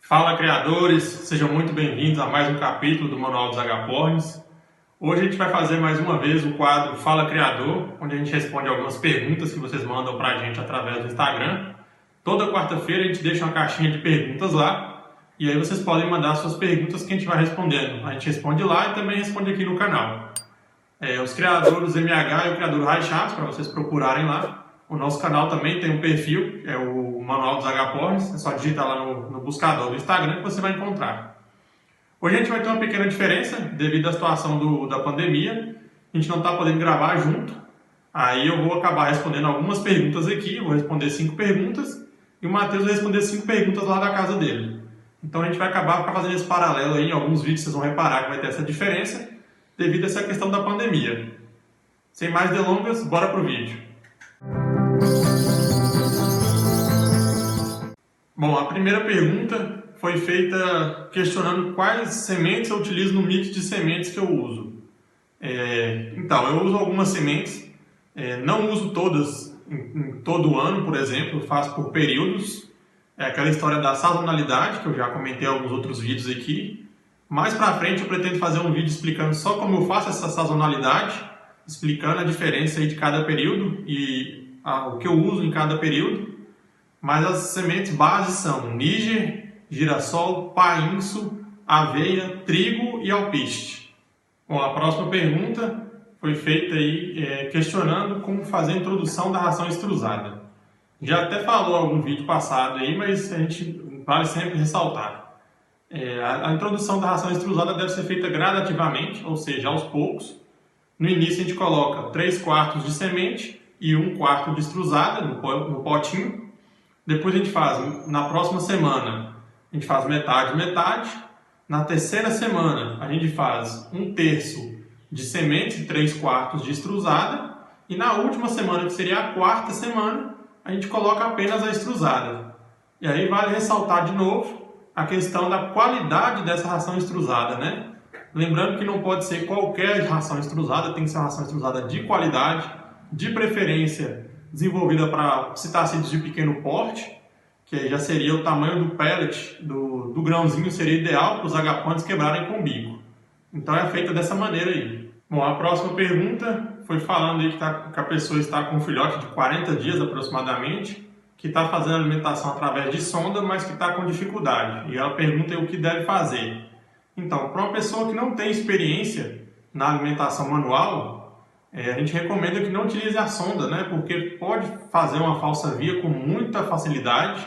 Fala, criadores! Sejam muito bem-vindos a mais um capítulo do Manual dos Agapornis. Hoje a gente vai fazer mais uma vez o quadro Fala Criador, onde a gente responde algumas perguntas que vocês mandam para a gente através do Instagram. Toda quarta-feira a gente deixa uma caixinha de perguntas lá e aí vocês podem mandar suas perguntas que a gente vai respondendo. A gente responde lá e também responde aqui no canal. Os criadores MH e o criador Raichados, para vocês procurarem lá. O nosso canal também tem um perfil, é o Manual dos Agapornis, é só digitar lá no buscador do Instagram que você vai encontrar. Hoje a gente vai ter uma pequena diferença devido à situação da pandemia. A gente não está podendo gravar junto. Aí eu vou acabar respondendo algumas perguntas aqui, eu vou responder 5 perguntas e o Matheus vai responder 5 perguntas lá da casa dele. Então a gente vai acabar fazendo esse paralelo aí, em alguns vídeos vocês vão reparar que vai ter essa diferença devido a essa questão da pandemia. Sem mais delongas, bora pro vídeo. Bom, a primeira pergunta foi feita questionando quais sementes eu utilizo no mix de sementes que eu uso. Então, eu uso algumas sementes, não uso todas em todo ano, por exemplo, faço por períodos. É aquela história da sazonalidade, que eu já comentei em alguns outros vídeos aqui. Mais pra frente eu pretendo fazer um vídeo explicando só como eu faço essa sazonalidade, explicando a diferença aí de cada período e o que eu uso em cada período. Mas as sementes bases são níger, girassol, painço, aveia, trigo e alpiste. Bom, a próxima pergunta foi feita aí questionando como fazer a introdução da ração extrusada. Já até falou em algum vídeo passado aí, mas a gente vale sempre ressaltar. A introdução da ração extrusada deve ser feita gradativamente, ou seja, aos poucos. No início a gente coloca 3/4 de semente e 1/4 de extrusada no potinho. Depois a gente faz, na próxima semana, a gente faz metade, metade. Na terceira semana, a gente faz 1/3 de semente e 3/4 de extrusada. E na última semana, que seria a quarta semana, a gente coloca apenas a extrusada. E aí vale ressaltar de novo a questão da qualidade dessa ração extrusada, né? Lembrando que não pode ser qualquer ração extrusada, tem que ser uma ração extrusada de qualidade, de preferência desenvolvida para citacídeos de pequeno porte, que já seria o tamanho do pellet, do grãozinho seria ideal para os agapornis quebrarem com o bico. Então é feita dessa maneira aí. Bom, a próxima pergunta foi falando aí que a pessoa está com um filhote de 40 dias aproximadamente, que está fazendo alimentação através de sonda, mas que está com dificuldade. E ela pergunta aí o que deve fazer. Então, para uma pessoa que não tem experiência na alimentação manual, a gente recomenda que não utilize a sonda, né? Porque pode fazer uma falsa via com muita facilidade,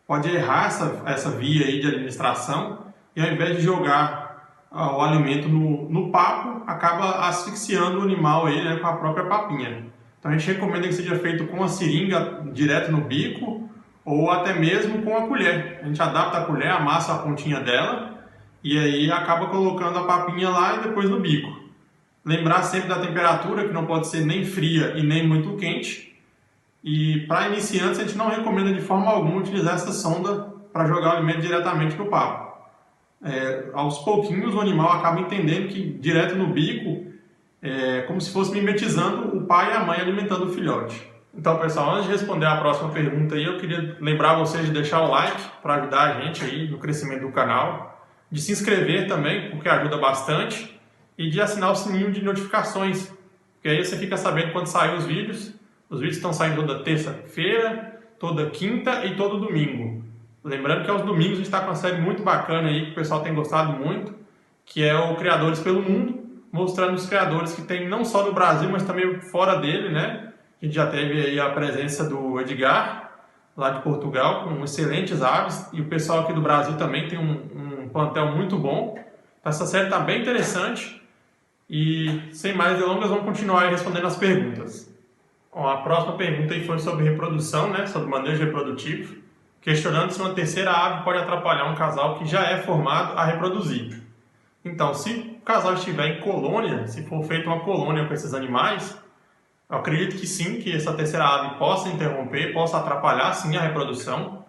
pode errar essa via aí de administração e ao invés de jogar o alimento no papo, acaba asfixiando o animal aí, né, com a própria papinha. Então a gente recomenda que seja feito com a seringa direto no bico ou até mesmo com a colher. A gente adapta a colher, amassa a pontinha dela e aí acaba colocando a papinha lá e depois no bico. Lembrar sempre da temperatura, que não pode ser nem fria e nem muito quente. E para iniciantes, a gente não recomenda de forma alguma utilizar essa sonda para jogar o alimento diretamente no papo. Aos pouquinhos, o animal acaba entendendo que direto no bico é como se fosse mimetizando o pai e a mãe alimentando o filhote. Então, pessoal, antes de responder a próxima pergunta aí, eu queria lembrar vocês de deixar o like para ajudar a gente aí no crescimento do canal, de se inscrever também, porque ajuda bastante, e de assinar o sininho de notificações, porque aí você fica sabendo quando saem os vídeos. Os vídeos estão saindo toda terça-feira, toda quinta e todo domingo. Lembrando que aos domingos a gente está com uma série muito bacana aí, que o pessoal tem gostado muito, que é o Criadores pelo Mundo, mostrando os criadores que tem não só no Brasil, mas também fora dele, né? A gente já teve aí a presença do Edgar, lá de Portugal, com excelentes aves, e o pessoal aqui do Brasil também tem um plantel muito bom. Então, essa série está bem interessante. E sem mais delongas, vamos continuar aí respondendo as perguntas. Bom, a próxima pergunta aí foi sobre reprodução, né? Sobre manejo reprodutivo, questionando se uma terceira ave pode atrapalhar um casal que já é formado a reproduzir. Então, se o casal estiver em colônia, se for feita uma colônia com esses animais, eu acredito que sim, que essa terceira ave possa interromper, possa atrapalhar sim a reprodução.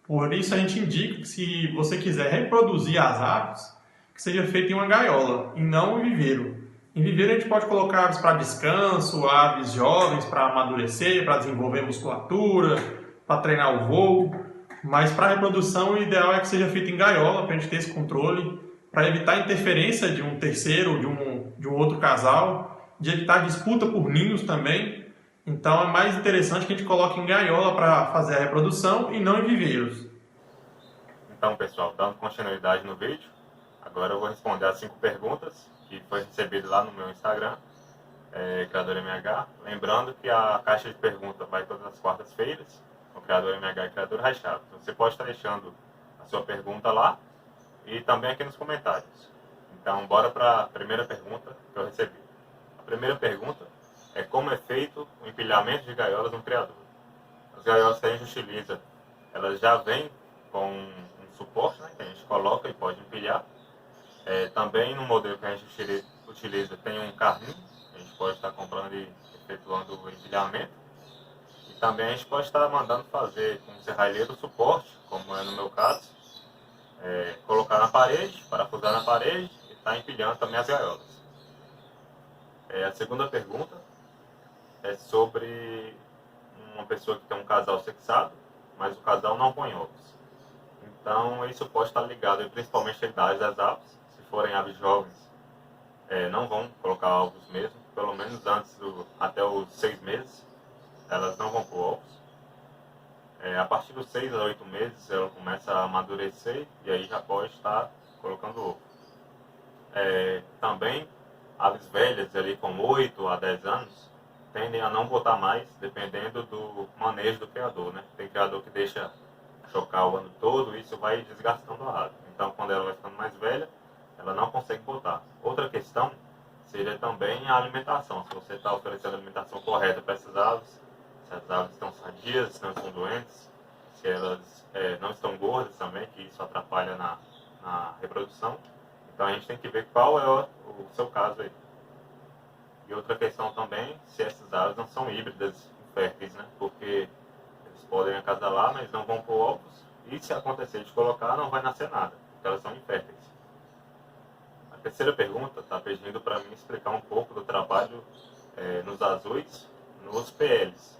Por isso a gente indica que se você quiser reproduzir as aves, que seja feito em uma gaiola e não em viveiro. Em viveiro a gente pode colocar aves para descanso, aves jovens para amadurecer, para desenvolver musculatura, para treinar o voo. Mas para reprodução, o ideal é que seja feito em gaiola, para a gente ter esse controle, para evitar a interferência de um terceiro, de um outro casal, de evitar disputa por ninhos também. Então é mais interessante que a gente coloque em gaiola para fazer a reprodução e não em viveiros. Então, pessoal, dando continuidade no vídeo, agora eu vou responder as 5 perguntas que foi recebido lá no meu Instagram, Criador MH. Lembrando que a caixa de perguntas vai todas as quartas-feiras, no Criador MH e Criador Rachado. Você pode estar deixando a sua pergunta lá e também aqui nos comentários. Então, bora para a primeira pergunta que eu recebi. A primeira pergunta é como é feito o empilhamento de gaiolas no criador. As gaiolas que a gente utiliza, elas já vêm com um suporte, né, que a gente coloca e pode empilhar. Também no modelo que a gente utiliza tem um carrinho, a gente pode estar comprando e efetuando o empilhamento. E também a gente pode estar mandando fazer com serralheiro suporte, como é no meu caso, colocar na parede, parafusar na parede e estar empilhando também as gaiolas. A segunda pergunta é sobre uma pessoa que tem um casal sexado, mas o casal não põe ovos. Então isso pode estar ligado principalmente à idade das aves. Se forem aves jovens, não vão colocar ovos mesmo, pelo menos até os 6 meses, elas não vão pôr ovos. A partir dos 6 a 8 meses ela começa a amadurecer e aí já pode estar colocando ovo. Também aves velhas ali com 8 a 10 anos tendem a não botar mais, dependendo do manejo do criador, né? Tem criador que deixa chocar o ano todo e isso vai desgastando a ave. Então, quando ela vai ficando mais velha, ela não consegue botar. Outra questão seria também a alimentação. Se você está oferecendo a alimentação correta para essas aves, se as aves estão sadias, se não estão doentes, se elas não estão gordas também, que isso atrapalha na reprodução. Então a gente tem que ver qual é o seu caso aí. E outra questão também, se essas aves não são híbridas inférteis, né? Porque eles podem acasalar, mas não vão pôr ovos. E se acontecer de colocar, não vai nascer nada, porque elas são inférteis. A terceira pergunta está pedindo para mim explicar um pouco do trabalho nos azuis, nos PLs.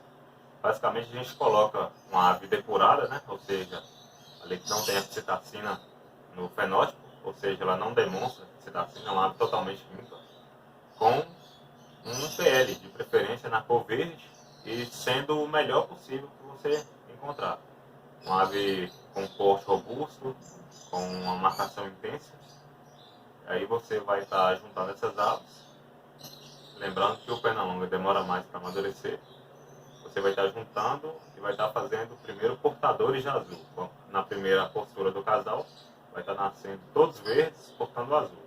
Basicamente a gente coloca uma ave depurada, né? Ou seja, ali que não tem a citacina no fenótipo, ou seja, ela não demonstra citacina, é uma ave totalmente limpa, com um PL, de preferência na cor verde, e sendo o melhor possível que você encontrar. Uma ave com porte robusto, com uma marcação intensa. Aí você vai estar juntando essas aves. Lembrando que o pernalonga demora mais para amadurecer. Você vai estar juntando e vai estar fazendo primeiro portadores de azul. Na primeira postura do casal, vai estar nascendo todos verdes, portando azul.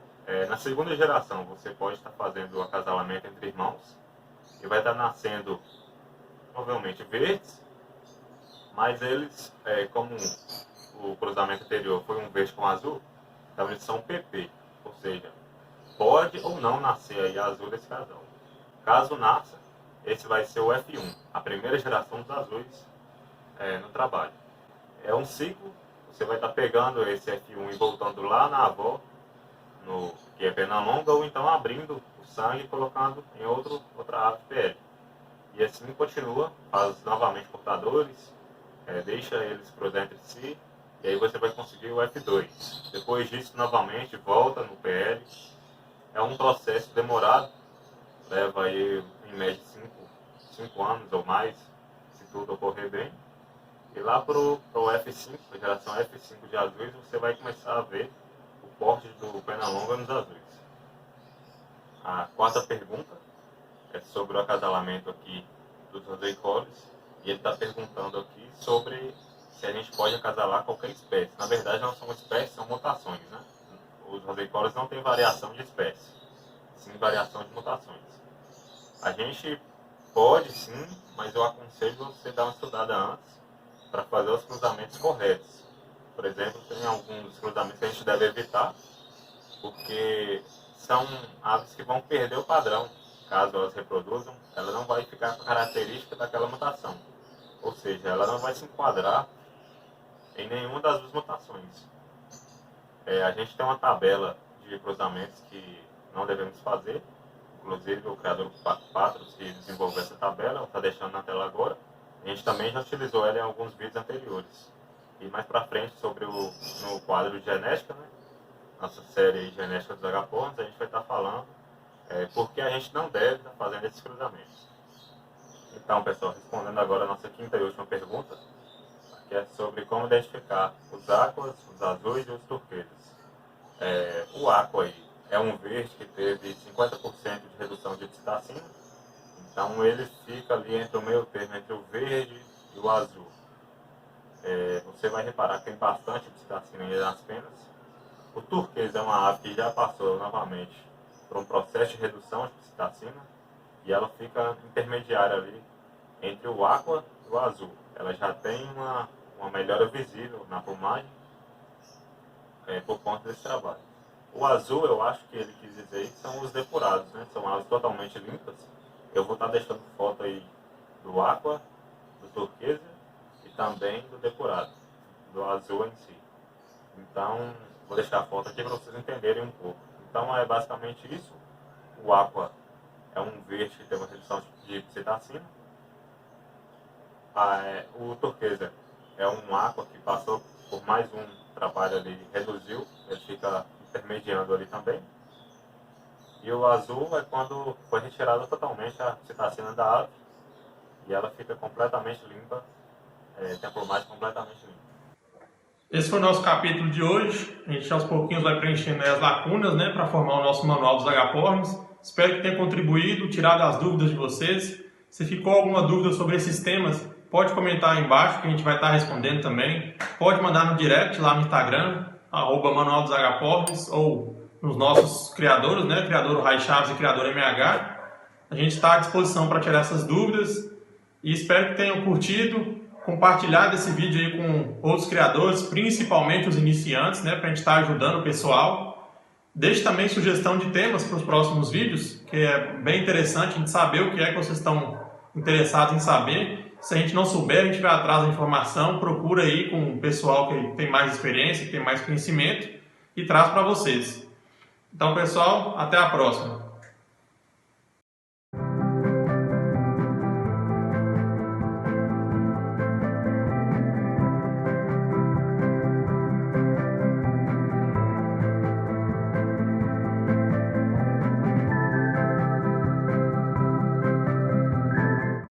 Na segunda geração, você pode estar fazendo o acasalamento entre irmãos e vai estar nascendo provavelmente verdes, mas eles, como o cruzamento anterior foi um verde com azul, então eles são PP, ou seja, pode ou não nascer aí azul desse casal. Caso nasça, esse vai ser o F1, a primeira geração dos azuis no trabalho. É um ciclo, você vai estar pegando esse F1 e voltando lá na avó, que é pernalonga, ou então abrindo o sangue e colocando em outra ave PL. E assim continua, faz novamente portadores, deixa eles cruzar entre si, e aí você vai conseguir o F2. Depois disso, novamente, volta no PL. É um processo demorado, leva aí em média 5 anos ou mais, se tudo ocorrer bem. E lá para o F5, a geração F5 de azuis, você vai começar a ver o porte do pernalonga nos azuis. A quarta pergunta é sobre o acasalamento aqui dos roseicólios, e ele está perguntando aqui sobre se a gente pode acasalar qualquer espécie. Na verdade, não são espécies, são mutações, né? Os roseicólios não têm variação de espécie, sim variação de mutações. A gente pode sim, mas eu aconselho você dar uma estudada antes para fazer os cruzamentos corretos. Por exemplo, tem alguns cruzamentos que a gente deve evitar, porque são aves que vão perder o padrão. Caso elas reproduzam, ela não vai ficar com a característica daquela mutação. Ou seja, ela não vai se enquadrar em nenhuma das duas mutações. A gente tem uma tabela de cruzamentos que não devemos fazer. Inclusive, o criador Patros, que desenvolveu essa tabela, está deixando na tela agora. A gente também já utilizou ela em alguns vídeos anteriores. E mais pra frente, no quadro de genética, né? Nossa série de genética dos agapornis, a gente vai estar falando por que a gente não deve estar fazendo esses cruzamentos. Então, pessoal, respondendo agora a nossa quinta e última pergunta, que é sobre como identificar os aquas, os azuis e os turqueses. O aqua aí é um verde que teve 50% de redução de psitacina, então ele fica ali entre o meio termo, entre o verde e o azul. Você vai reparar que tem bastante psitacina nas penas. O turquesa é uma ave que já passou novamente por um processo de redução de psitacina e ela fica intermediária ali entre o aqua e o azul. Ela já tem uma melhora visível na plumagem por conta desse trabalho. O azul, eu acho que ele quis dizer que são os depurados, né? São aves totalmente limpas. Eu vou estar deixando foto aí do aqua, do turquesa e também do depurado, do azul em si. Então, vou deixar a foto aqui para vocês entenderem um pouco. Então, é basicamente isso. O aqua é um verde que tem uma redução de psitacina. O turquesa é um aqua que passou por mais um trabalho ali, reduziu, ele fica intermediando ali também. E o azul é quando foi retirada totalmente a psitacina da ave e ela fica completamente limpa, tem a plumagem completamente limpa. Esse foi o nosso capítulo de hoje. A gente aos pouquinhos vai preenchendo as lacunas, né, para formar o nosso manual dos agapornis. Espero que tenha contribuído, tirado as dúvidas de vocês. Se ficou alguma dúvida sobre esses temas, pode comentar aí embaixo que a gente vai estar respondendo também. Pode mandar no direct lá no Instagram, @manual dos agapornis, ou nos nossos criadores, né, criador Rai Chaves e criador MH. A gente está à disposição para tirar essas dúvidas e espero que tenham curtido, compartilhado esse vídeo aí com outros criadores, principalmente os iniciantes, né, para a gente estar ajudando o pessoal. Deixe também sugestão de temas para os próximos vídeos, que é bem interessante a gente saber o que é que vocês estão interessados em saber. Se a gente não souber, a gente vai atrás da informação, procura aí com o pessoal que tem mais experiência, que tem mais conhecimento e traz para vocês. Então, pessoal, até a próxima.